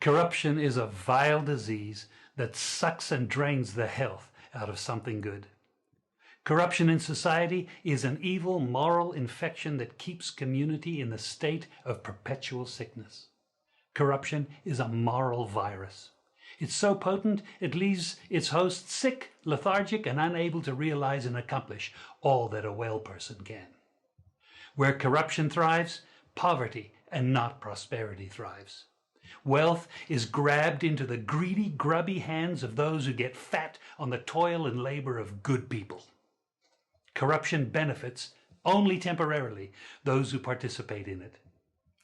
Corruption is a vile disease that sucks and drains the health out of something good. Corruption in society is an evil moral infection that keeps community in the state of perpetual sickness. Corruption is a moral virus. It's so potent it leaves its host sick, lethargic, and unable to realize and accomplish all that a well person can. Where corruption thrives, poverty and not prosperity thrives. Wealth is grabbed into the greedy, grubby hands of those who get fat on the toil and labor of good people. Corruption benefits, only temporarily, those who participate in it.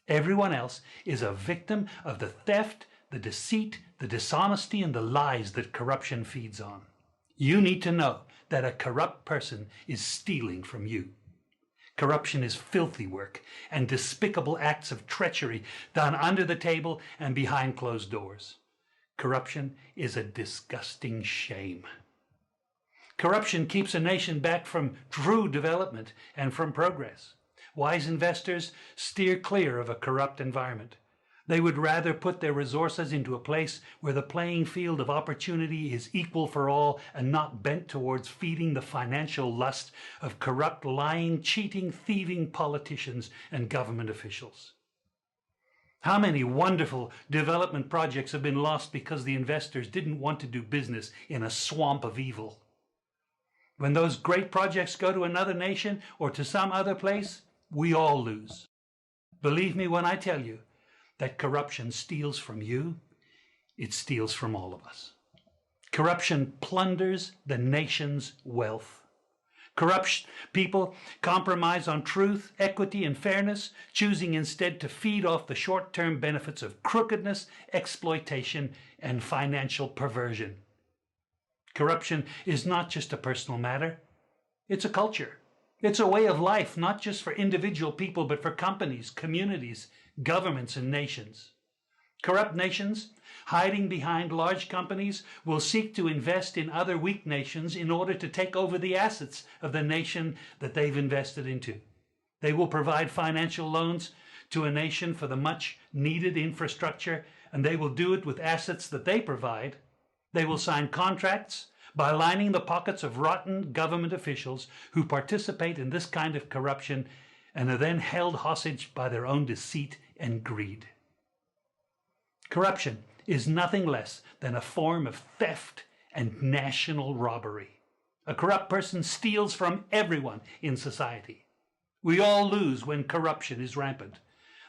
Everyone else is a victim of the theft, the deceit, the dishonesty, and the lies that corruption feeds on. You need to know that a corrupt person is stealing from you. Corruption is filthy work and despicable acts of treachery done under the table and behind closed doors. Corruption is a disgusting shame. Corruption keeps a nation back from true development and from progress. Wise investors steer clear of a corrupt environment. They would rather put their resources into a place where the playing field of opportunity is equal for all and not bent towards feeding the financial lust of corrupt, lying, cheating, thieving politicians and government officials. How many wonderful development projects have been lost because the investors didn't want to do business in a swamp of evil? When those great projects go to another nation or to some other place, we all lose. Believe me when I tell you that corruption steals from you, it steals from all of us. Corruption plunders the nation's wealth. Corrupt people compromise on truth, equity, and fairness, choosing instead to feed off the short-term benefits of crookedness, exploitation, and financial perversion. Corruption is not just a personal matter, it's a culture. It's a way of life, not just for individual people, but for companies, communities, governments, and nations. Corrupt nations, hiding behind large companies, will seek to invest in other weak nations in order to take over the assets of the nation that they've invested into. They will provide financial loans to a nation for the much needed infrastructure, and they will do it with assets that they provide. They will sign contracts by lining the pockets of rotten government officials who participate in this kind of corruption and are then held hostage by their own deceit and greed. Corruption is nothing less than a form of theft and national robbery. A corrupt person steals from everyone in society. We all lose when corruption is rampant.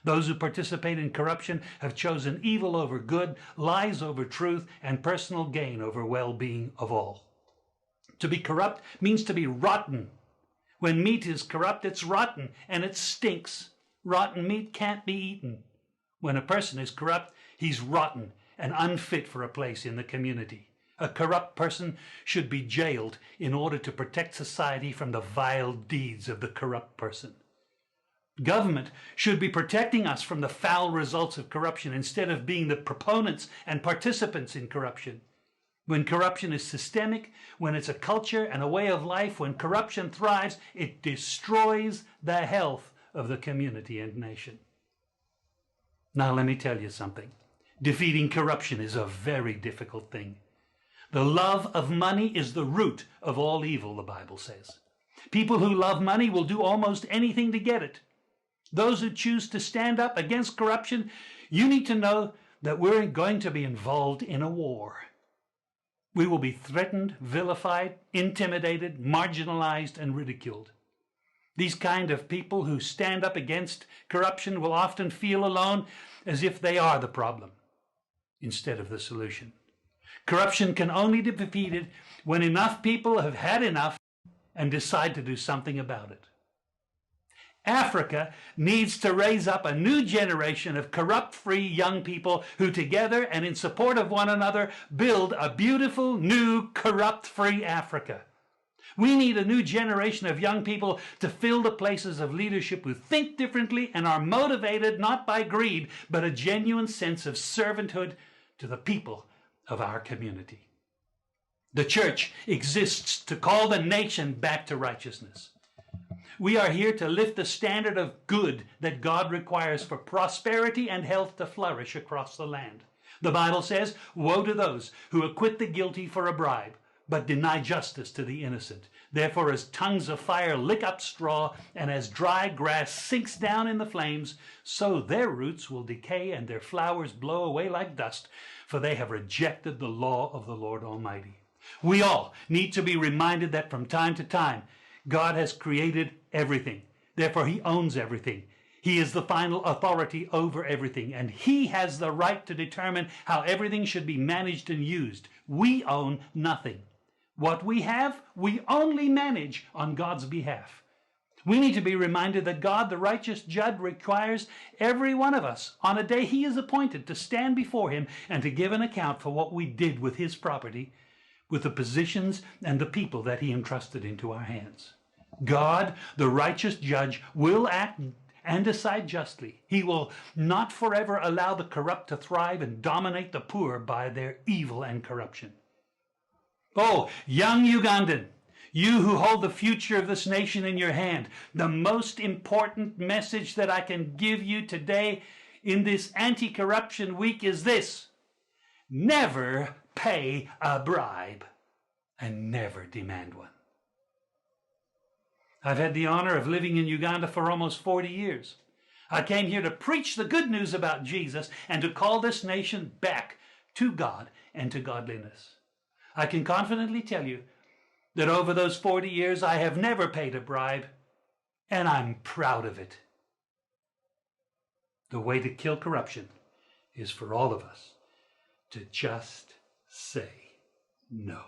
Those who participate in corruption have chosen evil over good, lies over truth, and personal gain over well-being of all. To be corrupt means to be rotten. When meat is corrupt, it's rotten and it stinks. Rotten meat can't be eaten. When a person is corrupt, he's rotten and unfit for a place in the community. A corrupt person should be jailed in order to protect society from the vile deeds of the corrupt person. Government should be protecting us from the foul results of corruption instead of being the proponents and participants in corruption. When corruption is systemic, when it's a culture and a way of life, when corruption thrives, it destroys the health of the community and nation. Now let me tell you something. Defeating corruption is a very difficult thing. The love of money is the root of all evil, the Bible says. People who love money will do almost anything to get it. Those who choose to stand up against corruption, you need to know that we're going to be involved in a war. We will be threatened, vilified, intimidated, marginalized, and ridiculed. These kind of people who stand up against corruption will often feel alone, as if they are the problem instead of the solution. Corruption can only be defeated when enough people have had enough and decide to do something about it. Africa needs to raise up a new generation of corrupt-free young people who together and in support of one another build a beautiful, new, corrupt-free Africa. We need a new generation of young people to fill the places of leadership who think differently and are motivated not by greed, but a genuine sense of servanthood to the people of our community. The church exists to call the nation back to righteousness. We are here to lift the standard of good that God requires for prosperity and health to flourish across the land. The Bible says, woe to those who acquit the guilty for a bribe, but deny justice to the innocent. Therefore, as tongues of fire lick up straw, and as dry grass sinks down in the flames, so their roots will decay and their flowers blow away like dust, for they have rejected the law of the Lord Almighty. We all need to be reminded that from time to time, God has created everything. Therefore, he owns everything. He is the final authority over everything, and he has the right to determine how everything should be managed and used. We own nothing. What we have, we only manage on God's behalf. We need to be reminded that God, the righteous judge, requires every one of us on a day he is appointed to stand before him and to give an account for what we did with his property, with the positions and the people that he entrusted into our hands. God, the righteous judge, will act and decide justly. He will not forever allow the corrupt to thrive and dominate the poor by their evil and corruption. Oh, young Ugandan, you who hold the future of this nation in your hand, the most important message that I can give you today in this anti-corruption week is this: never pay a bribe and never demand one. I've had the honor of living in Uganda for almost 40 years. I came here to preach the good news about Jesus and to call this nation back to God and to godliness. I can confidently tell you that over those 40 years I have never paid a bribe, and I'm proud of it. The way to kill corruption is for all of us to just say no.